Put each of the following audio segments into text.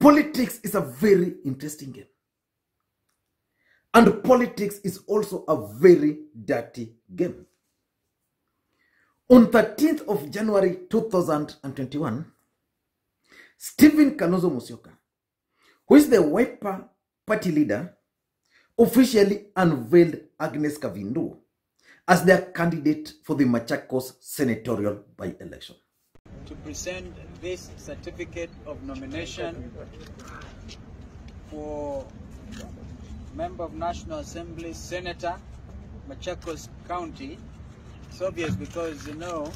Politics is a very interesting game. And politics is also a very dirty game. On 13th of January 2021, Stephen Kalonzo Musyoka, who is the UDA Party Leader, officially unveiled Agnes Kavindu as their candidate for the Machakos Senatorial by-election. To present this certificate of nomination for Member of National Assembly, Senator, Machakos County. It's obvious because, you know,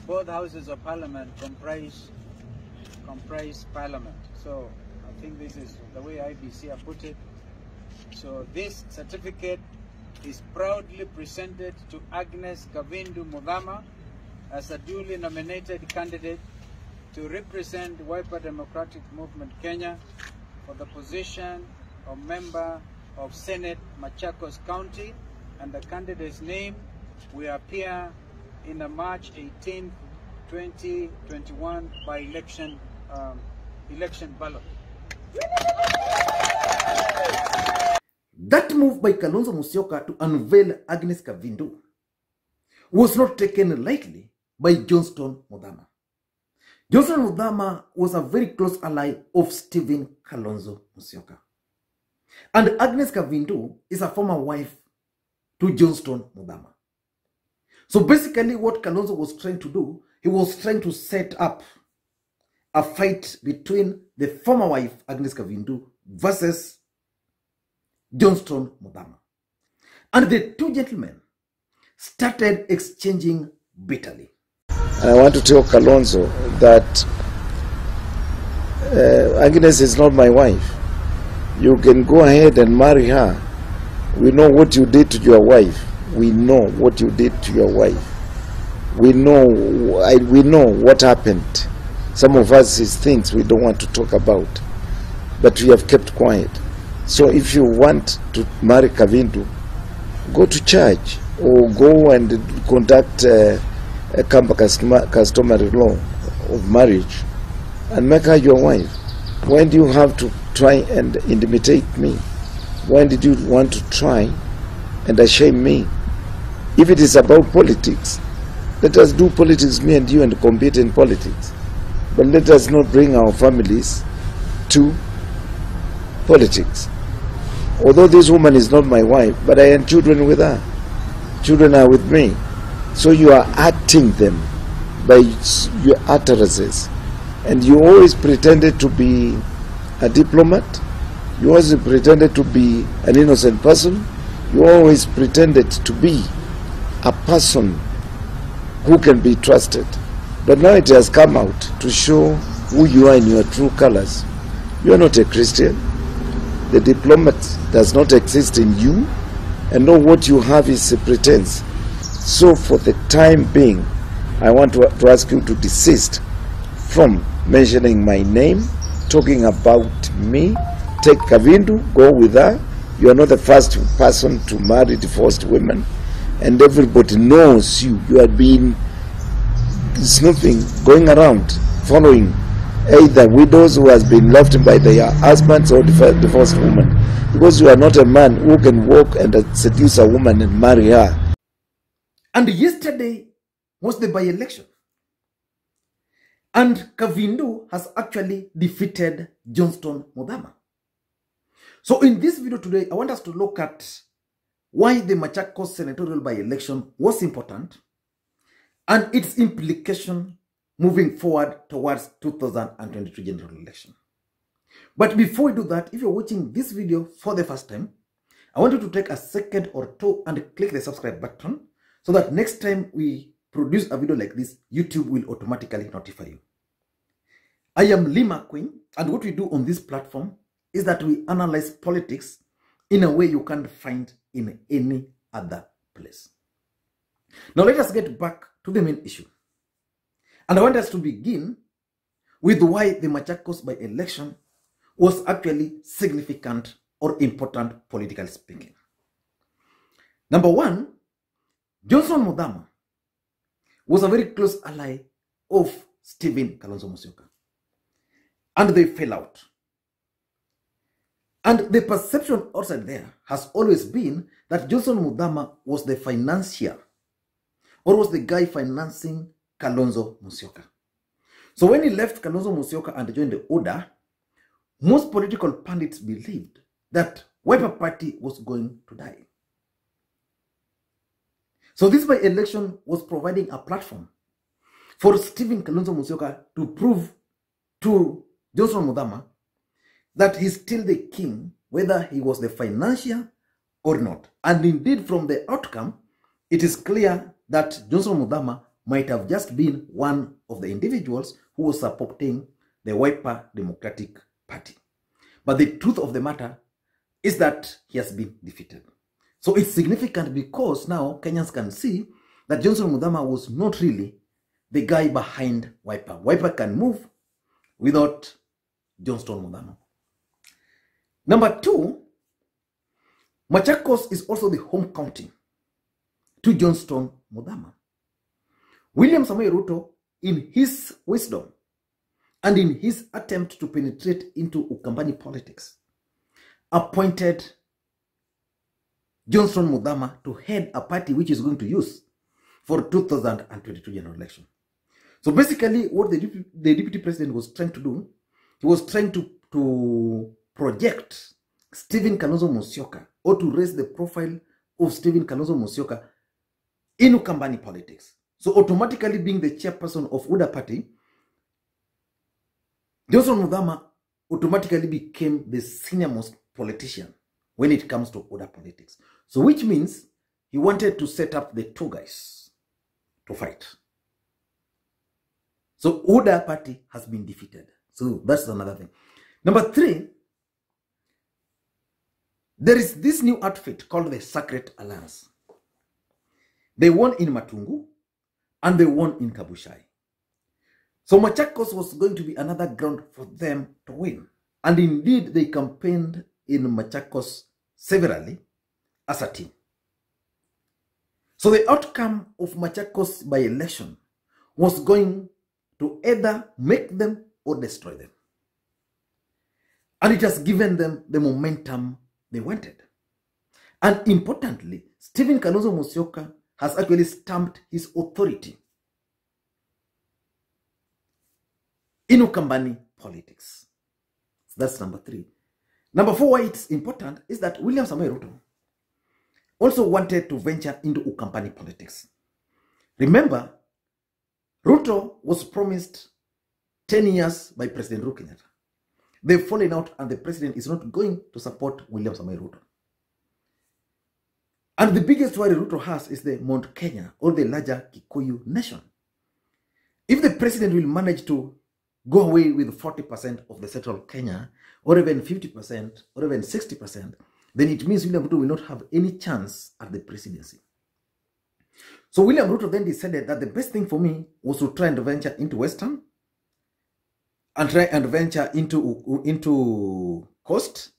both houses of parliament comprise parliament. So I think this is the way IBC have put it. So this certificate is proudly presented to Agnes Kavindu Muthama as a duly nominated candidate to represent Wiper Democratic Movement Kenya for the position of Member of Senate Machakos County, and the candidate's name will appear in the March 18, 2021 by-election ballot. That move by Kalonzo Musyoka to unveil Agnes Kavindu was not taken lightly by Johnston Muthama. Johnston Muthama was a very close ally of Stephen Kalonzo Musyoka. And Agnes Kavindu is a former wife to Johnston Muthama. So basically what Kalonzo was trying to do, he was trying to set up a fight between the former wife, Agnes Kavindu, versus Johnston Muthama. And the two gentlemen started exchanging bitterly. I want to tell Kalonzo that Agnes is not my wife. You can go ahead and marry her. We know what you did to your wife. We know what you did to your wife. We know what happened. Some of us is things we don't want to talk about, but we have kept quiet. So if you want to marry Kavindu, go to church or go and conduct a customary law of marriage and make her your wife. When do you have to try and intimidate me? When did you want to try and shame me? If it is about politics, let us do politics, me and you, and compete in politics. But let us not bring our families to politics. Although this woman is not my wife, but I have children with her. Children are with me. So you are acting them by your utterances. And you always pretended to be a diplomat. You always pretended to be an innocent person. You always pretended to be a person who can be trusted. But now it has come out to show who you are in your true colors. You are not a Christian. The diplomat does not exist in you, and know what you have is a pretense. So for the time being, I want to ask you to desist from mentioning my name, talking about me. Take Kavindu, go with her. You are not the first person to marry divorced women, and everybody knows you. You have been snooping, going around, following either widows who has been left by their husbands or divorced women, because you are not a man who can walk and seduce a woman and marry her. And yesterday was the by-election. And Kavindu has actually defeated Johnston Muthama. So in this video today, I want us to look at why the Machakos Senatorial by-election was important and its implication moving forward towards 2022 general election. But before we do that, if you're watching this video for the first time, I want you to take a second or two and click the subscribe button so that next time we produce a video like this, YouTube will automatically notify you. I am Makwiny, and what we do on this platform is that we analyze politics in a way you can't find in any other place. Now let us get back to the main issue. And I want us to begin with why the Machakos by-election was actually significant or important politically speaking. Number one, Johnston Muthama was a very close ally of Stephen Kalonzo Musyoka. and they fell out. And the perception outside there has always been that Johnston Muthama was the financier, or was the guy financing Kalonzo Musyoka. So when he left Kalonzo Musyoka and joined the order, most political pundits believed that Wiper Party was going to die. So this by-election was providing a platform for Stephen Kalonzo Musyoka to prove to Johnston Muthama that he's still the king, whether he was the financier or not. And indeed, from the outcome, it is clear that Johnston Muthama might have just been one of the individuals who was supporting the Wiper Democratic Party. But the truth of the matter is that he has been defeated. So it's significant because now Kenyans can see that Johnston Muthama was not really the guy behind Wiper. Wiper can move without Johnston Muthama. Number two, Machakos is also the home county to Johnston Muthama. William Ruto, in his wisdom and in his attempt to penetrate into Ukambani politics, appointed Johnston Muthama to head a party which is going to use for 2022 general election. So basically what the deputy president was trying to do, he was trying to project Stephen Kalonzo Musyoka, or to raise the profile of Stephen Kalonzo Musyoka in Ukambani politics. So automatically being the chairperson of UDA Party, Johnston Muthama automatically became the senior-most politician when it comes to UDA politics. So which means he wanted to set up the two guys to fight. So UDA Party has been defeated. So that's another thing. Number three, there is this new outfit called the Sacred Alliance. They won in Matungu and they won in Kabushai. So Machakos was going to be another ground for them to win. And indeed, they campaigned in Machakos severally as a team. So the outcome of Machakos by-election was going to either make them or destroy them. And it has given them the momentum they wanted. And importantly, Stephen Kalonzo Musyoka has actually stamped his authority in Ukambani politics. So that's number three. Number four, why it's important is that William Ruto also wanted to venture into Ukambani politics. Remember, Ruto was promised 10 years by President Uhuru Kenyatta. They've fallen out and the president is not going to support William Ruto. And the biggest worry Ruto has is the Mount Kenya, or the larger Kikuyu nation. If the president will manage to go away with 40% of the central Kenya, or even 50%, or even 60%, then it means William Ruto will not have any chance at the presidency. So William Ruto then decided that the best thing for me was to try and venture into Western, and try and venture into Coast,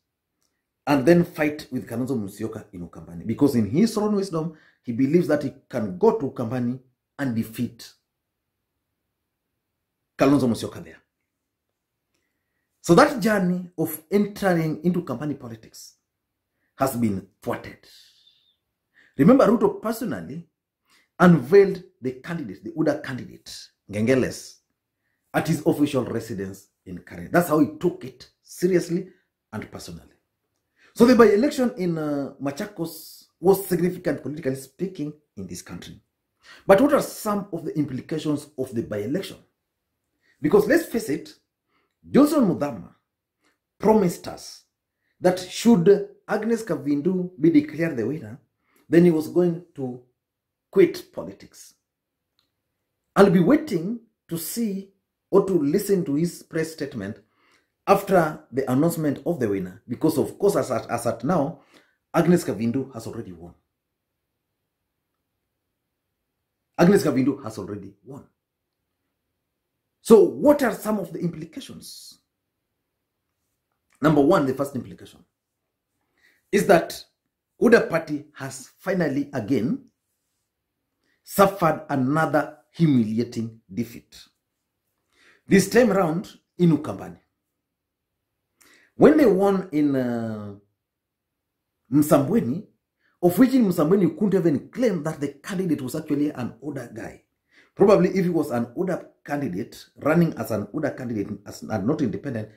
and then fight with Kalonzo Musyoka in Ukambani. Because in his own wisdom, he believes that he can go to Ukambani and defeat Kalonzo Musyoka there. So that journey of entering into Ukambani politics has been thwarted. Remember, Ruto personally unveiled the candidate, the UDA candidate, Ngengeles, at his official residence in Karen. That's how he took it seriously and personally. So the by-election in Machakos was significant, politically speaking, in this country. But what are some of the implications of the by-election? Because let's face it, Johnston Muthama promised us that should Agnes Kavindu be declared the winner, then he was going to quit politics. I'll be waiting to see or to listen to his press statement after the announcement of the winner, because of course as at now, Agnes Kavindu has already won. Agnes Kavindu has already won. So what are some of the implications? Number one, the first implication is that UDA Party has finally again suffered another humiliating defeat. This time around in Ukambani. When they won in Msambweni, of which in Msambweni you couldn't even claim that the candidate was actually an older guy. Probably if he was an older candidate, running as an older candidate and not independent,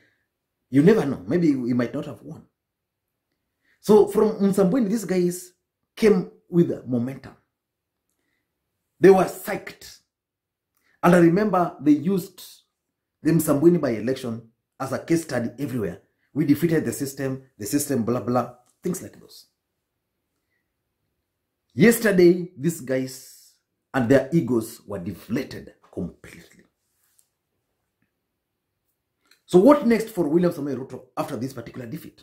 you never know. Maybe he might not have won. So from Msambweni, these guys came with momentum. They were psyched. And I remember they used the Msambweni by-election as a case study everywhere. We defeated the system, blah, blah, things like those. Yesterday, these guys and their egos were deflated completely. So what next for William Ruto after this particular defeat?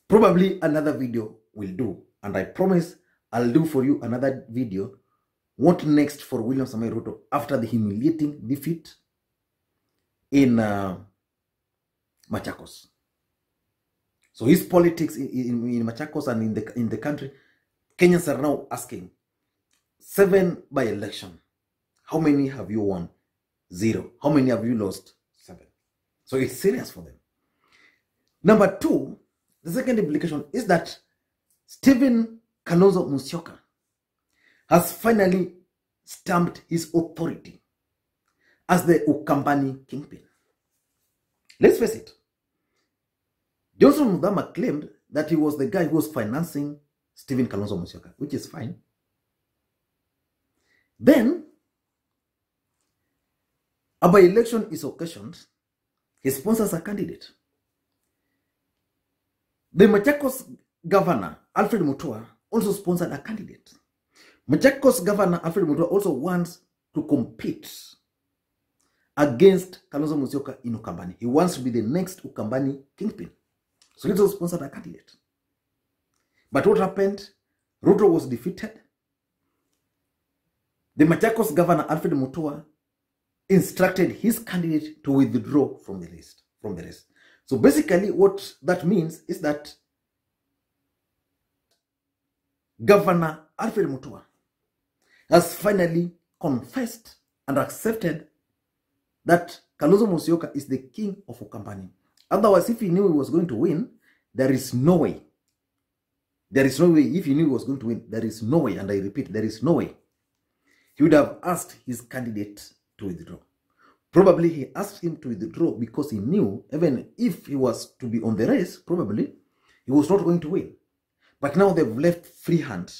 Probably another video will do. And I promise I'll do for you another video. What next for William Ruto after the humiliating defeat in Machakos? So his politics in Machakos and in the country, Kenyans are now asking, 7 by-election. How many have you won? 0. How many have you lost? 7. So it's serious for them. Number 2, the second implication is that Stephen Kalonzo Musyoka has finally stamped his authority as the Ukambani Kingpin. Let's face it. Johnston Muthama claimed that he was the guy who was financing Stephen Kalonzo Musyoka, which is fine. Then, a by-election is occasioned. He sponsors a candidate. The Machakos governor, Alfred Mutua, also sponsored a candidate. Machakos governor, Alfred Mutua, also wants to compete against Kalonzo Musyoka in Ukambani. He wants to be the next Ukambani Kingpin. So he also sponsored a candidate. But what happened? Ruto was defeated. The Machakos governor, Alfred Mutua, instructed his candidate to withdraw from the race. So basically what that means is that Governor Alfred Mutua has finally confessed and accepted that Kalonzo Musyoka is the king of Ukambani. Otherwise, if he knew he was going to win, there is no way. There is no way. If he knew he was going to win, there is no way. And I repeat, there is no way. He would have asked his candidate to withdraw. Probably he asked him to withdraw because he knew even if he was to be on the race, probably he was not going to win. But now they've left free hand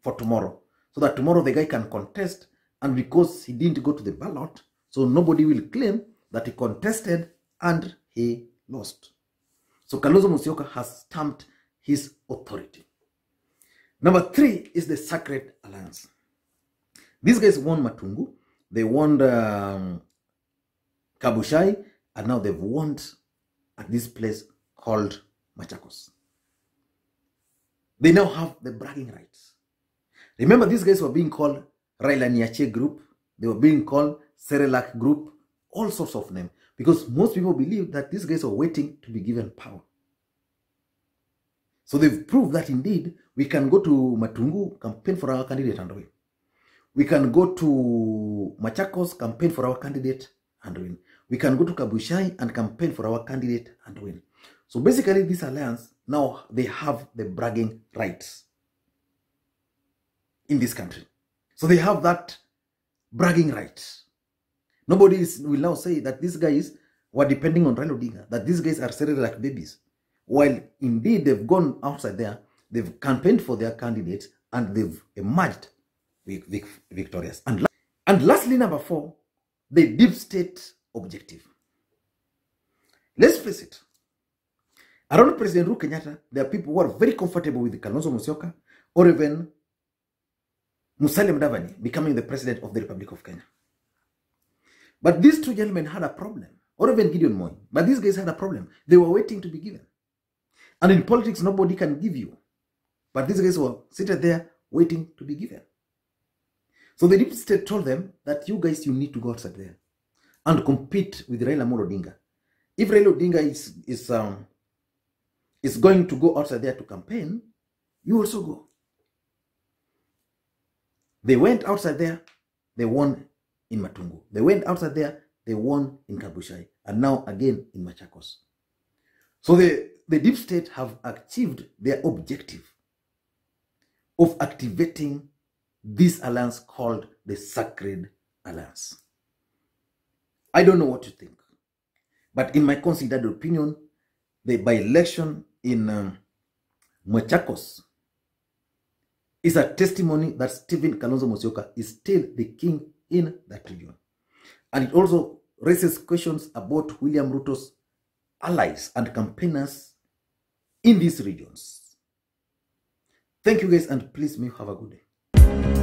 for tomorrow, so that tomorrow the guy can contest, and because he didn't go to the ballot, so nobody will claim that he contested and he lost. So Kalonzo Musyoka has stamped his authority. Number 3 is the Sacred Alliance. These guys won Matungu, they won Kabuchai, and now they've won at this place called Machakos. They now have the bragging rights. Remember, these guys were being called Raila Niache group. They were being called Serelak group, all sorts of names. Because most people believe that these guys are waiting to be given power. So they've proved that indeed we can go to Matungu, campaign for our candidate and win. We can go to Machakos, campaign for our candidate and win. We can go to Kabuchai and campaign for our candidate and win. So basically this alliance, now they have the bragging rights in this country. So they have that bragging rights. Nobody will now say that these guys were depending on Raila Odinga, that these guys are selling like babies. While indeed they've gone outside there, they've campaigned for their candidates, and they've emerged victorious. And lastly, number 4, the deep state objective. Let's face it. Around President Uhuru Kenyatta, there are people who are very comfortable with Kalonzo Musyoka or even Musalia Mudavadi becoming the president of the Republic of Kenya. But these two gentlemen had a problem, or even Gideon Moi. But these guys had a problem. They were waiting to be given. And in politics, nobody can give you. But these guys were seated there waiting to be given. So the deep state told them that you guys, you need to go outside there and compete with Raila Odinga. If Raila Odinga is going to go outside there to campaign, you also go. They went outside there, they won in Matungu. They went outside there, they won in Kabuchai. and now again in Machakos. So the deep state have achieved their objective of activating this alliance called the Sacred Alliance. I don't know what you think, but in my considered opinion, the by-election in Machakos is a testimony that Stephen Kalonzo Musyoka is still the king in that region. And it also raises questions about William Ruto's allies and campaigners in these regions. Thank you guys, and please may you have a good day.